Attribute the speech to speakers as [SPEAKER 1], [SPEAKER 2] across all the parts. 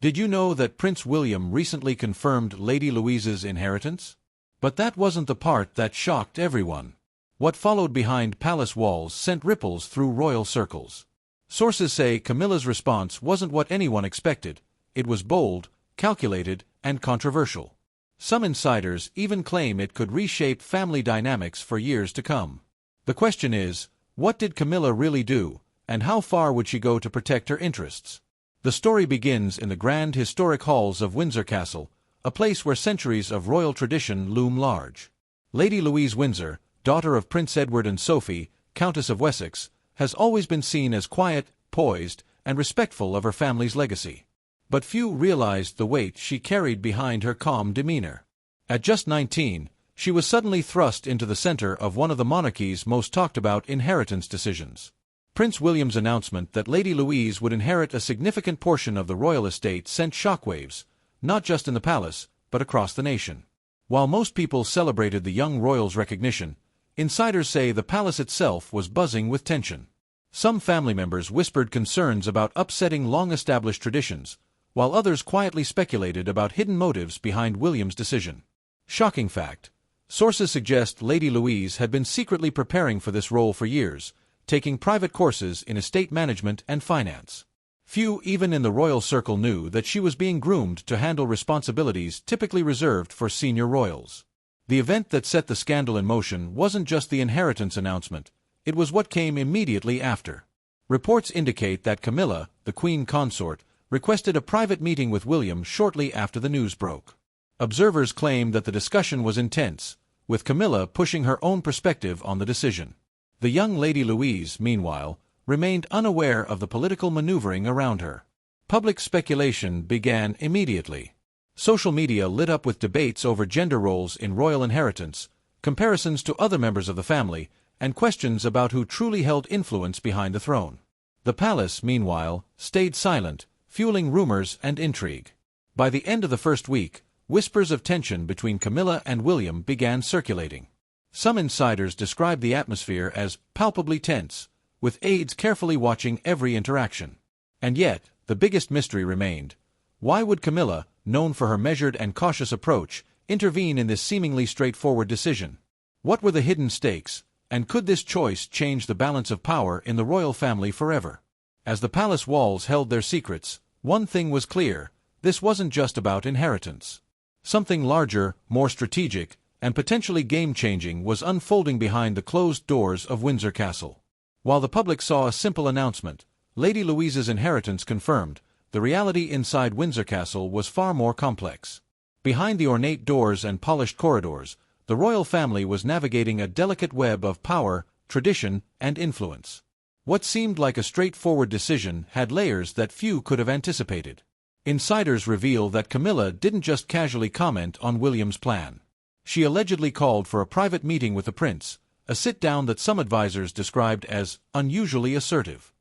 [SPEAKER 1] Did you know that Prince William recently confirmed Lady Louise's inheritance? But that wasn't the part that shocked everyone. What followed behind palace walls sent ripples through royal circles. Sources say Camilla's response wasn't what anyone expected. It was bold, calculated, and controversial. Some insiders even claim it could reshape family dynamics for years to come. The question is, what did Camilla really do, and how far would she go to protect her interests? The story begins in the grand historic halls of Windsor Castle, a place where centuries of royal tradition loom large. Lady Louise Windsor, daughter of Prince Edward and Sophie, Countess of Wessex, has always been seen as quiet, poised, and respectful of her family's legacy. But few realized the weight she carried behind her calm demeanor. At just 19, she was suddenly thrust into the center of one of the monarchy's most talked-about inheritance decisions. Prince William's announcement that Lady Louise would inherit a significant portion of the royal estate sent shockwaves, not just in the palace, but across the nation. While most people celebrated the young royal's recognition, insiders say the palace itself was buzzing with tension. Some family members whispered concerns about upsetting long-established traditions, while others quietly speculated about hidden motives behind William's decision. Shocking fact. Sources suggest Lady Louise had been secretly preparing for this role for years, taking private courses in estate management and finance. Few even in the royal circle knew that she was being groomed to handle responsibilities typically reserved for senior royals. The event that set the scandal in motion wasn't just the inheritance announcement, it was what came immediately after. Reports indicate that Camilla, the Queen consort, requested a private meeting with William shortly after the news broke. Observers claim that the discussion was intense, with Camilla pushing her own perspective on the decision. The young Lady Louise, meanwhile, remained unaware of the political maneuvering around her. Public speculation began immediately. Social media lit up with debates over gender roles in royal inheritance, comparisons to other members of the family, and questions about who truly held influence behind the throne. The palace, meanwhile, stayed silent, fueling rumors and intrigue. By the end of the first week, whispers of tension between Camilla and William began circulating. Some insiders described the atmosphere as palpably tense, with aides carefully watching every interaction. And yet, the biggest mystery remained. Why would Camilla, known for her measured and cautious approach, intervene in this seemingly straightforward decision? What were the hidden stakes, and could this choice change the balance of power in the royal family forever? As the palace walls held their secrets, one thing was clear: this wasn't just about inheritance. Something larger, more strategic, and potentially game-changing was unfolding behind the closed doors of Windsor Castle. While the public saw a simple announcement, Lady Louise's inheritance confirmed, the reality inside Windsor Castle was far more complex. Behind the ornate doors and polished corridors, the royal family was navigating a delicate web of power, tradition, and influence. What seemed like a straightforward decision had layers that few could have anticipated. Insiders reveal that Camilla didn't just casually comment on William's plan. She allegedly called for a private meeting with the prince, a sit-down that some advisors described as unusually assertive.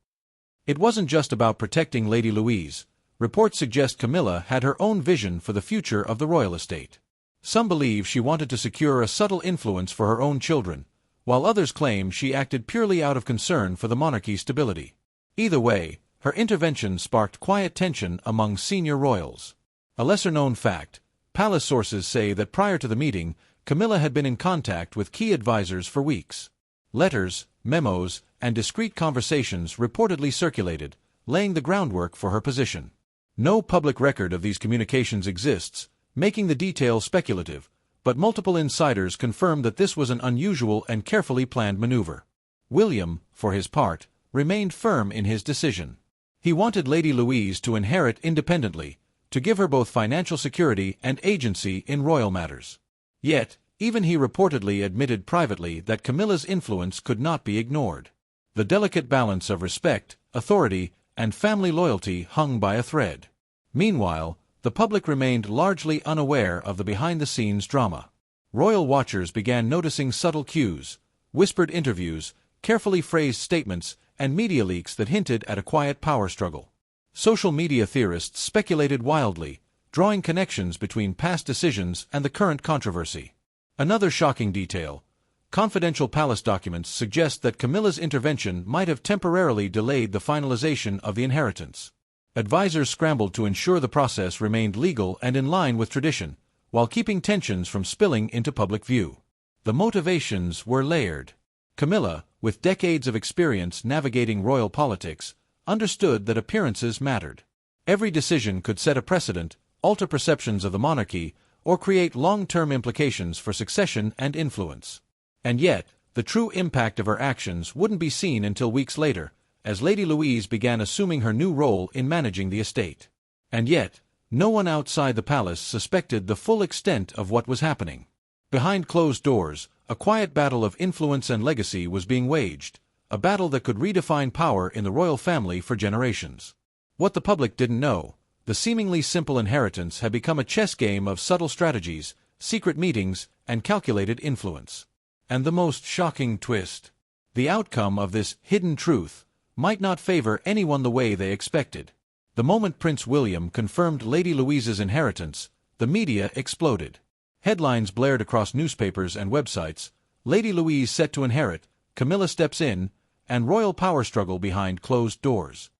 [SPEAKER 1] It wasn't just about protecting Lady Louise. Reports suggest Camilla had her own vision for the future of the royal estate. Some believe she wanted to secure a subtle influence for her own children, while others claim she acted purely out of concern for the monarchy's stability. Either way, her intervention sparked quiet tension among senior royals. A lesser-known fact: palace sources say that prior to the meeting, Camilla had been in contact with key advisors for weeks. Letters, memos, and discreet conversations reportedly circulated, laying the groundwork for her position. No public record of these communications exists, making the details speculative, but multiple insiders confirmed that this was an unusual and carefully planned maneuver. William, for his part, remained firm in his decision. He wanted Lady Louise to inherit independently, to give her both financial security and agency in royal matters. Yet, even he reportedly admitted privately that Camilla's influence could not be ignored. The delicate balance of respect, authority, and family loyalty hung by a thread. Meanwhile, the public remained largely unaware of the behind-the-scenes drama. Royal watchers began noticing subtle cues, whispered interviews, carefully phrased statements, and media leaks that hinted at a quiet power struggle. Social media theorists speculated wildly, drawing connections between past decisions and the current controversy. Another shocking detail: confidential palace documents suggest that Camilla's intervention might have temporarily delayed the finalization of the inheritance. Advisors scrambled to ensure the process remained legal and in line with tradition, while keeping tensions from spilling into public view. The motivations were layered. Camilla, with decades of experience navigating royal politics, understood that appearances mattered. Every decision could set a precedent, alter perceptions of the monarchy, or create long-term implications for succession and influence. And yet, the true impact of her actions wouldn't be seen until weeks later, as Lady Louise began assuming her new role in managing the estate. And yet, no one outside the palace suspected the full extent of what was happening. Behind closed doors, a quiet battle of influence and legacy was being waged, a battle that could redefine power in the royal family for generations. What the public didn't know, the seemingly simple inheritance had become a chess game of subtle strategies, secret meetings, and calculated influence. And the most shocking twist: the outcome of this hidden truth might not favor anyone the way they expected. The moment Prince William confirmed Lady Louise's inheritance, the media exploded. Headlines blared across newspapers and websites: Lady Louise set to inherit, Camilla steps in, and royal power struggle behind closed doors.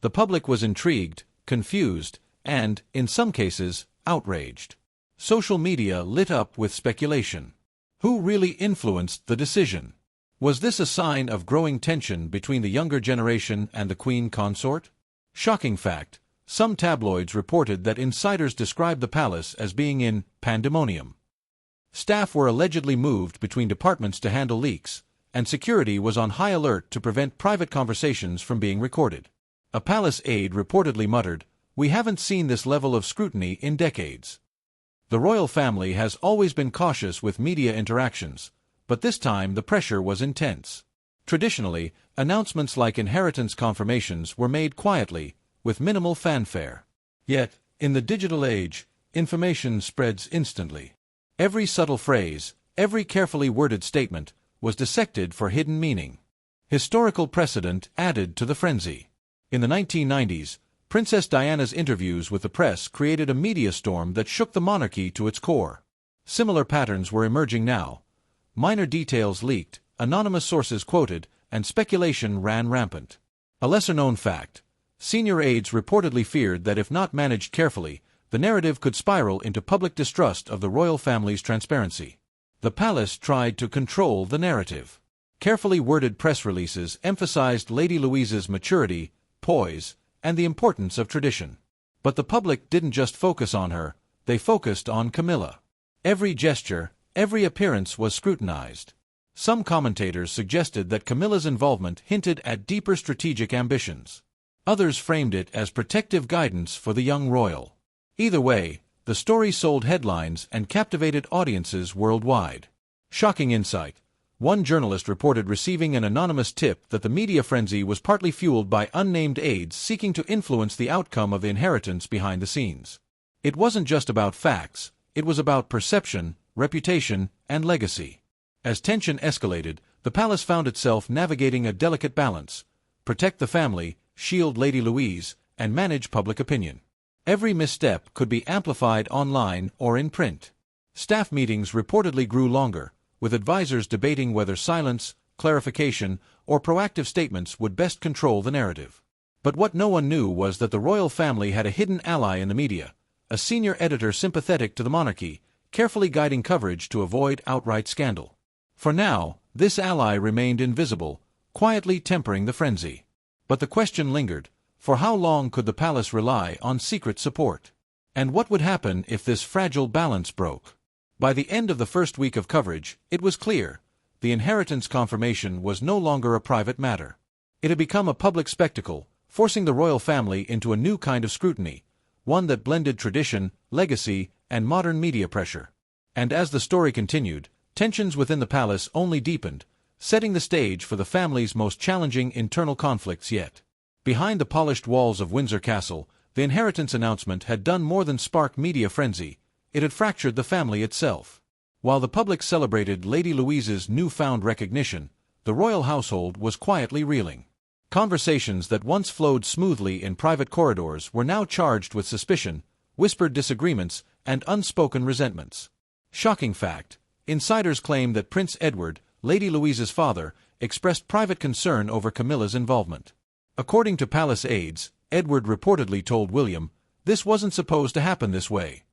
[SPEAKER 1] The public was intrigued, confused, and, in some cases, outraged. Social media lit up with speculation. Who really influenced the decision? Was this a sign of growing tension between the younger generation and the Queen consort? Shocking fact: some tabloids reported that insiders described the palace as being in pandemonium. Staff were allegedly moved between departments to handle leaks, and security was on high alert to prevent private conversations from being recorded. A palace aide reportedly muttered, "We haven't seen this level of scrutiny in decades." The royal family has always been cautious with media interactions, but this time the pressure was intense. Traditionally, announcements like inheritance confirmations were made quietly, with minimal fanfare. Yet, in the digital age, information spreads instantly. Every subtle phrase, every carefully worded statement, was dissected for hidden meaning. Historical precedent added to the frenzy. In the 1990s, Princess Diana's interviews with the press created a media storm that shook the monarchy to its core. Similar patterns were emerging now. Minor details leaked, anonymous sources quoted, and speculation ran rampant. A lesser-known fact: senior aides reportedly feared that if not managed carefully, the narrative could spiral into public distrust of the royal family's transparency. The palace tried to control the narrative. Carefully worded press releases emphasized Lady Louise's maturity, poise, and the importance of tradition. But the public didn't just focus on her, they focused on Camilla. Every gesture, every appearance was scrutinized. Some commentators suggested that Camilla's involvement hinted at deeper strategic ambitions. Others framed it as protective guidance for the young royal. Either way, the story sold headlines and captivated audiences worldwide. Shocking insight: one journalist reported receiving an anonymous tip that the media frenzy was partly fueled by unnamed aides seeking to influence the outcome of the inheritance behind the scenes. It wasn't just about facts, it was about perception, reputation, and legacy. As tension escalated, the palace found itself navigating a delicate balance: protect the family, shield Lady Louise, and manage public opinion. Every misstep could be amplified online or in print. Staff meetings reportedly grew longer, with advisors debating whether silence, clarification, or proactive statements would best control the narrative. But what no one knew was that the royal family had a hidden ally in the media, a senior editor sympathetic to the monarchy, carefully guiding coverage to avoid outright scandal. For now, this ally remained invisible, quietly tempering the frenzy. But the question lingered: for how long could the palace rely on secret support? And what would happen if this fragile balance broke? By the end of the first week of coverage, it was clear: the inheritance confirmation was no longer a private matter. It had become a public spectacle, forcing the royal family into a new kind of scrutiny, one that blended tradition, legacy, and modern media pressure. And as the story continued, tensions within the palace only deepened, setting the stage for the family's most challenging internal conflicts yet. Behind the polished walls of Windsor Castle, the inheritance announcement had done more than spark media frenzy. It had fractured the family itself. While the public celebrated Lady Louise's newfound recognition, the royal household was quietly reeling. Conversations that once flowed smoothly in private corridors were now charged with suspicion, whispered disagreements, and unspoken resentments. Shocking fact: insiders claim that Prince Edward, Lady Louise's father, expressed private concern over Camilla's involvement. According to palace aides, Edward reportedly told William, this wasn't supposed to happen this way.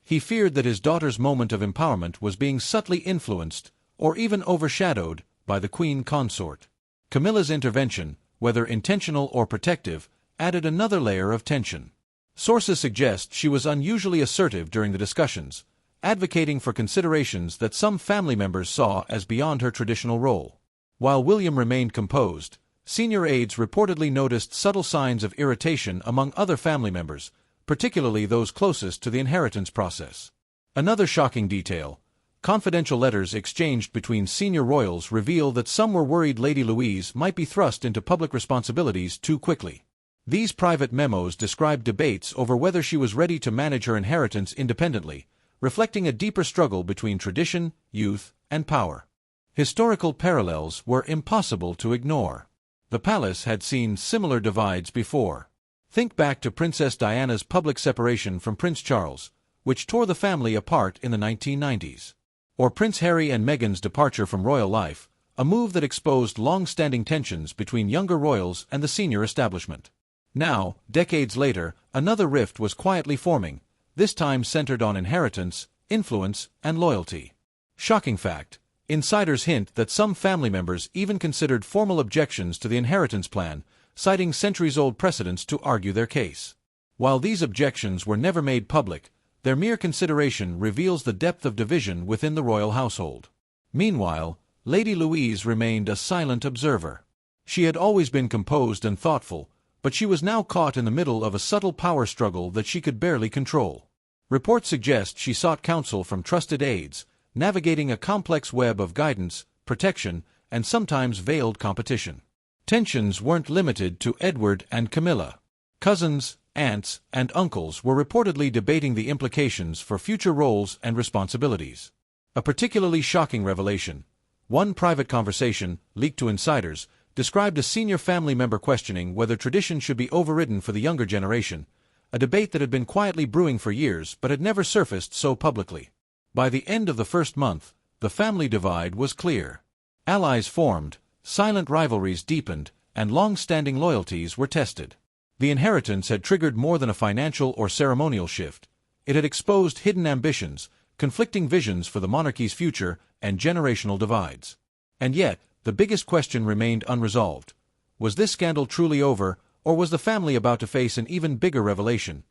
[SPEAKER 1] He feared that his daughter's moment of empowerment was being subtly influenced, or even overshadowed, by the queen consort. Camilla's intervention, whether intentional or protective, added another layer of tension. Sources suggest she was unusually assertive during the discussions, advocating for considerations that some family members saw as beyond her traditional role. While William remained composed, senior aides reportedly noticed subtle signs of irritation among other family members, particularly those closest to the inheritance process. Another shocking detail: confidential letters exchanged between senior royals reveal that some were worried Lady Louise might be thrust into public responsibilities too quickly. These private memos described debates over whether she was ready to manage her inheritance independently, reflecting a deeper struggle between tradition, youth, and power. Historical parallels were impossible to ignore. The palace had seen similar divides before. Think back to Princess Diana's public separation from Prince Charles, which tore the family apart in the 1990s. Or Prince Harry and Meghan's departure from royal life, a move that exposed long-standing tensions between younger royals and the senior establishment. Now, decades later, another rift was quietly forming, this time centered on inheritance, influence, and loyalty. Shocking fact: insiders hint that some family members even considered formal objections to the inheritance plan, citing centuries-old precedents to argue their case. While these objections were never made public, their mere consideration reveals the depth of division within the royal household. Meanwhile, Lady Louise remained a silent observer. She had always been composed and thoughtful, but she was now caught in the middle of a subtle power struggle that she could barely control. Reports suggest she sought counsel from trusted aides, navigating a complex web of guidance, protection, and sometimes veiled competition. Tensions weren't limited to Edward and Camilla. Cousins, aunts, and uncles were reportedly debating the implications for future roles and responsibilities. A particularly shocking revelation: one private conversation, leaked to insiders, described a senior family member questioning whether tradition should be overridden for the younger generation, a debate that had been quietly brewing for years but had never surfaced so publicly. By the end of the first month, the family divide was clear. Allies formed, silent rivalries deepened, and long-standing loyalties were tested. The inheritance had triggered more than a financial or ceremonial shift. It had exposed hidden ambitions, conflicting visions for the monarchy's future, and generational divides. And yet, the biggest question remained unresolved. Was this scandal truly over, or was the family about to face an even bigger revelation,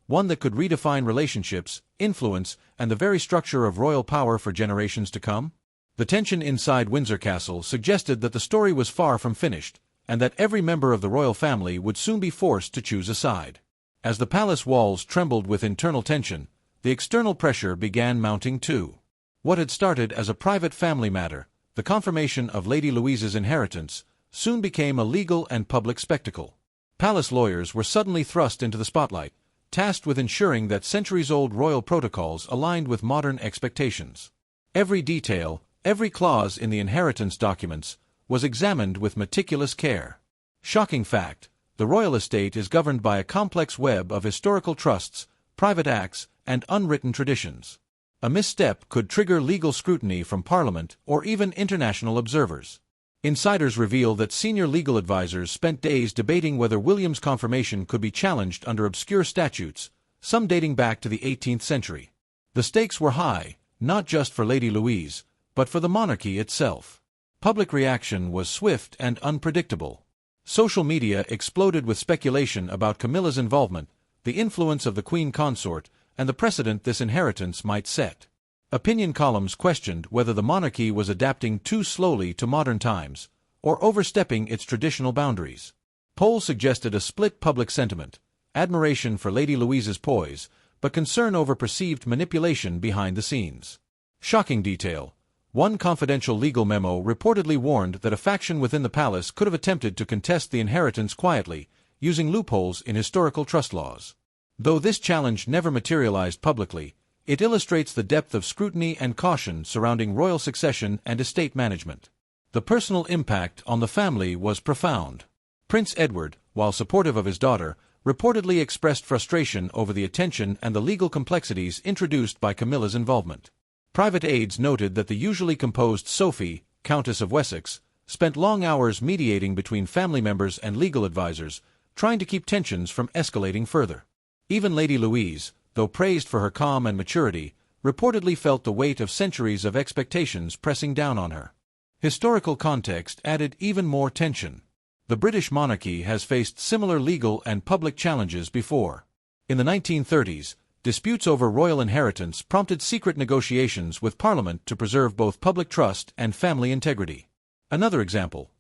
[SPEAKER 1] one that could redefine relationships, influence, and the very structure of royal power for generations to come? The tension inside Windsor Castle suggested that the story was far from finished, and that every member of the royal family would soon be forced to choose a side. As the palace walls trembled with internal tension, the external pressure began mounting too. What had started as a private family matter, the confirmation of Lady Louise's inheritance, soon became a legal and public spectacle. Palace lawyers were suddenly thrust into the spotlight, tasked with ensuring that centuries-old royal protocols aligned with modern expectations. Every detail, every clause in the inheritance documents, was examined with meticulous care. Shocking fact: the royal estate is governed by a complex web of historical trusts, private acts, and unwritten traditions. A misstep could trigger legal scrutiny from Parliament or even international observers. Insiders reveal that senior legal advisors spent days debating whether William's confirmation could be challenged under obscure statutes, some dating back to the 18th century. The stakes were high, not just for Lady Louise, but for the monarchy itself. Public reaction was swift and unpredictable. Social media exploded with speculation about Camilla's involvement, the influence of the queen consort, and the precedent this inheritance might set. Opinion columns questioned whether the monarchy was adapting too slowly to modern times, or overstepping its traditional boundaries. Polls suggested a split public sentiment: admiration for Lady Louise's poise, but concern over perceived manipulation behind the scenes. Shocking detail: one confidential legal memo reportedly warned that a faction within the palace could have attempted to contest the inheritance quietly, using loopholes in historical trust laws. Though this challenge never materialized publicly, it illustrates the depth of scrutiny and caution surrounding royal succession and estate management. The personal impact on the family was profound. Prince Edward, while supportive of his daughter, reportedly expressed frustration over the attention and the legal complexities introduced by Camilla's involvement. Private aides noted that the usually composed Sophie, Countess of Wessex, spent long hours mediating between family members and legal advisors, trying to keep tensions from escalating further. Even Lady Louise, though praised for her calm and maturity, reportedly felt the weight of centuries of expectations pressing down on her. Historical context added even more tension. The British monarchy has faced similar legal and public challenges before. In the 1930s, disputes over royal inheritance prompted secret negotiations with Parliament to preserve both public trust and family integrity. Another example.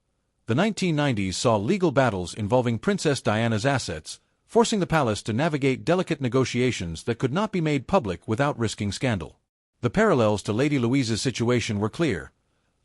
[SPEAKER 1] The 1990s saw legal battles involving Princess Diana's assets, forcing the palace to navigate delicate negotiations that could not be made public without risking scandal. The parallels to Lady Louise's situation were clear.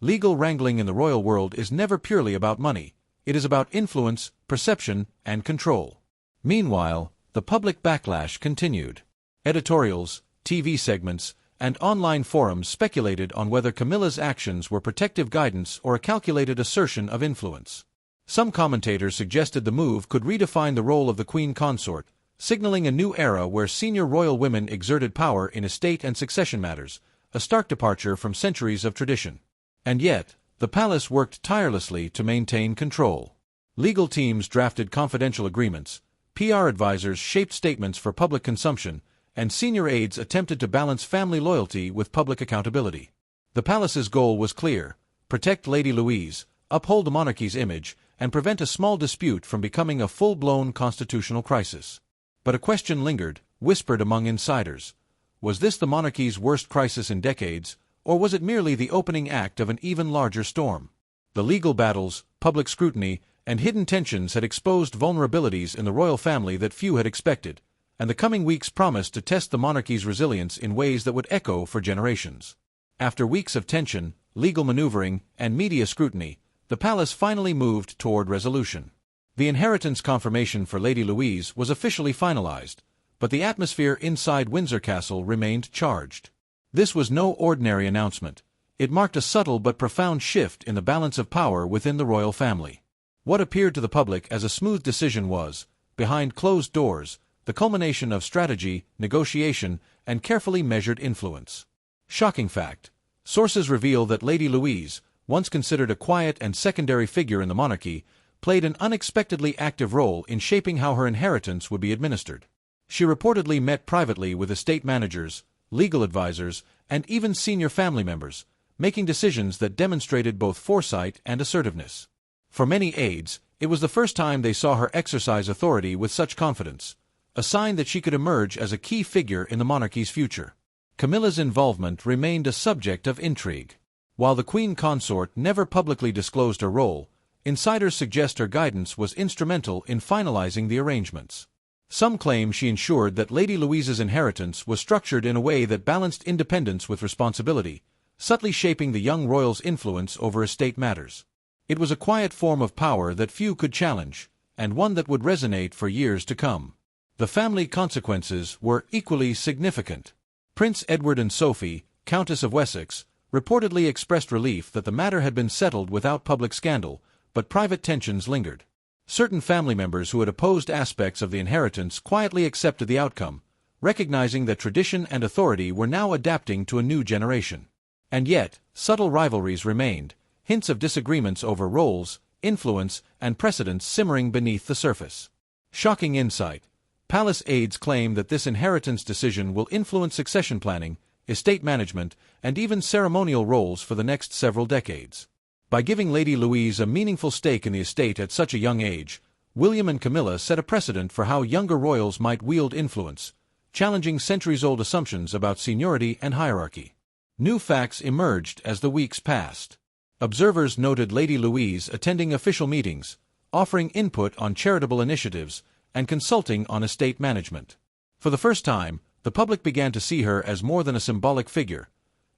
[SPEAKER 1] Legal wrangling in the royal world is never purely about money. It is about influence, perception, and control. Meanwhile, the public backlash continued. Editorials, TV segments, and online forums speculated on whether Camilla's actions were protective guidance or a calculated assertion of influence. Some commentators suggested the move could redefine the role of the queen consort, signaling a new era where senior royal women exerted power in estate and succession matters, a stark departure from centuries of tradition. And yet, the palace worked tirelessly to maintain control. Legal teams drafted confidential agreements, PR advisors shaped statements for public consumption, and senior aides attempted to balance family loyalty with public accountability. The palace's goal was clear: protect Lady Louise, uphold the monarchy's image, and prevent a small dispute from becoming a full-blown constitutional crisis. But a question lingered, whispered among insiders. Was this the monarchy's worst crisis in decades, or was it merely the opening act of an even larger storm? The legal battles, public scrutiny, and hidden tensions had exposed vulnerabilities in the royal family that few had expected, and the coming weeks promised to test the monarchy's resilience in ways that would echo for generations. After weeks of tension, legal maneuvering, and media scrutiny, the palace finally moved toward resolution. The inheritance confirmation for Lady Louise was officially finalized, but the atmosphere inside Windsor Castle remained charged. This was no ordinary announcement. It marked a subtle but profound shift in the balance of power within the royal family. What appeared to the public as a smooth decision was, behind closed doors, the culmination of strategy, negotiation, and carefully measured influence. Shocking fact. Sources reveal that Lady Louise, once considered a quiet and secondary figure in the monarchy, played an unexpectedly active role in shaping how her inheritance would be administered. She reportedly met privately with estate managers, legal advisors, and even senior family members, making decisions that demonstrated both foresight and assertiveness. For many aides, it was the first time they saw her exercise authority with such confidence, a sign that she could emerge as a key figure in the monarchy's future. Camilla's involvement remained a subject of intrigue. While the queen consort never publicly disclosed her role, insiders suggest her guidance was instrumental in finalizing the arrangements. Some claim she ensured that Lady Louise's inheritance was structured in a way that balanced independence with responsibility, subtly shaping the young royal's influence over estate matters. It was a quiet form of power that few could challenge, and one that would resonate for years to come. The family consequences were equally significant. Prince Edward and Sophie, Countess of Wessex, reportedly expressed relief that the matter had been settled without public scandal, but private tensions lingered. Certain family members who had opposed aspects of the inheritance quietly accepted the outcome, recognizing that tradition and authority were now adapting to a new generation. And yet, subtle rivalries remained, hints of disagreements over roles, influence, and precedence simmering beneath the surface. Shocking insight. Palace aides claim that this inheritance decision will influence succession planning, estate management, and even ceremonial roles for the next several decades. By giving Lady Louise a meaningful stake in the estate at such a young age, William and Camilla set a precedent for how younger royals might wield influence, challenging centuries-old assumptions about seniority and hierarchy. New facts emerged as the weeks passed. Observers noted Lady Louise attending official meetings, offering input on charitable initiatives, and consulting on estate management. For the first time, the public began to see her as more than a symbolic figure.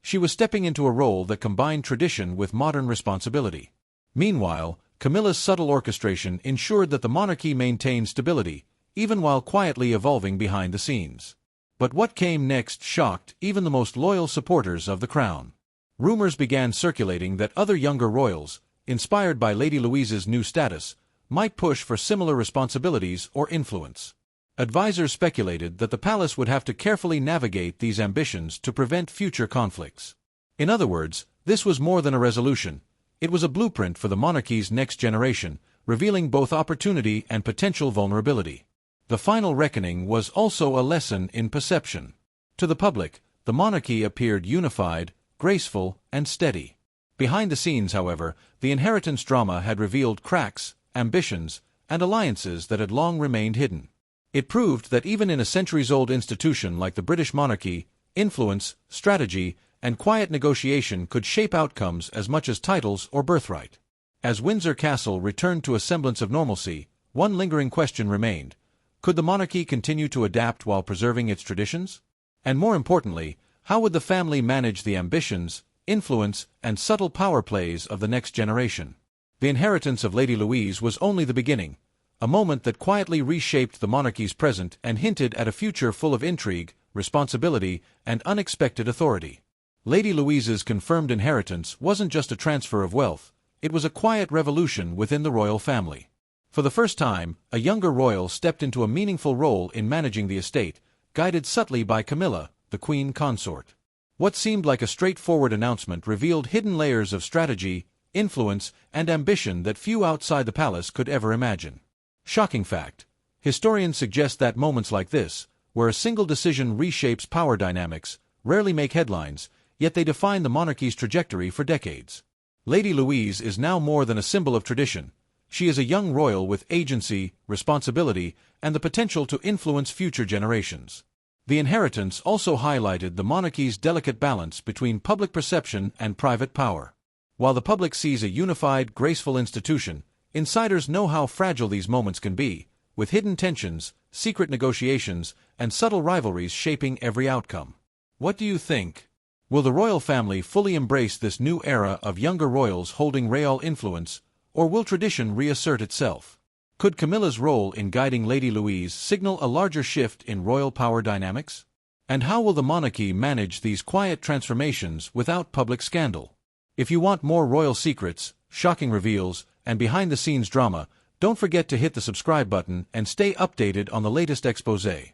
[SPEAKER 1] She was stepping into a role that combined tradition with modern responsibility. Meanwhile, Camilla's subtle orchestration ensured that the monarchy maintained stability, even while quietly evolving behind the scenes. But what came next shocked even the most loyal supporters of the crown. Rumors began circulating that other younger royals, inspired by Lady Louise's new status, might push for similar responsibilities or influence. Advisors speculated that the palace would have to carefully navigate these ambitions to prevent future conflicts. In other words, this was more than a resolution. It was a blueprint for the monarchy's next generation, revealing both opportunity and potential vulnerability. The final reckoning was also a lesson in perception. To the public, the monarchy appeared unified, graceful, and steady. Behind the scenes, however, the inheritance drama had revealed cracks, ambitions, and alliances that had long remained hidden. It proved that even in a centuries-old institution like the British monarchy, influence, strategy, and quiet negotiation could shape outcomes as much as titles or birthright. As Windsor Castle returned to a semblance of normalcy, one lingering question remained: could the monarchy continue to adapt while preserving its traditions? And more importantly, how would the family manage the ambitions, influence, and subtle power plays of the next generation? The inheritance of Lady Louise was only the beginning, a moment that quietly reshaped the monarchy's present and hinted at a future full of intrigue, responsibility, and unexpected authority. Lady Louise's confirmed inheritance wasn't just a transfer of wealth, it was a quiet revolution within the royal family. For the first time, a younger royal stepped into a meaningful role in managing the estate, guided subtly by Camilla, the queen consort. What seemed like a straightforward announcement revealed hidden layers of strategy, influence, and ambition that few outside the palace could ever imagine. Shocking fact: historians suggest that moments like this, where a single decision reshapes power dynamics, rarely make headlines, yet they define the monarchy's trajectory for decades. Lady Louise is now more than a symbol of tradition. She is a young royal with agency, responsibility, and the potential to influence future generations. The inheritance also highlighted the monarchy's delicate balance between public perception and private power. While the public sees a unified, graceful institution, insiders know how fragile these moments can be, with hidden tensions, secret negotiations, and subtle rivalries shaping every outcome. What do you think? Will the royal family fully embrace this new era of younger royals holding real influence, or will tradition reassert itself? Could Camilla's role in guiding Lady Louise signal a larger shift in royal power dynamics? And how will the monarchy manage these quiet transformations without public scandal? If you want more royal secrets, shocking reveals, and behind-the-scenes drama, don't forget to hit the subscribe button and stay updated on the latest exposé.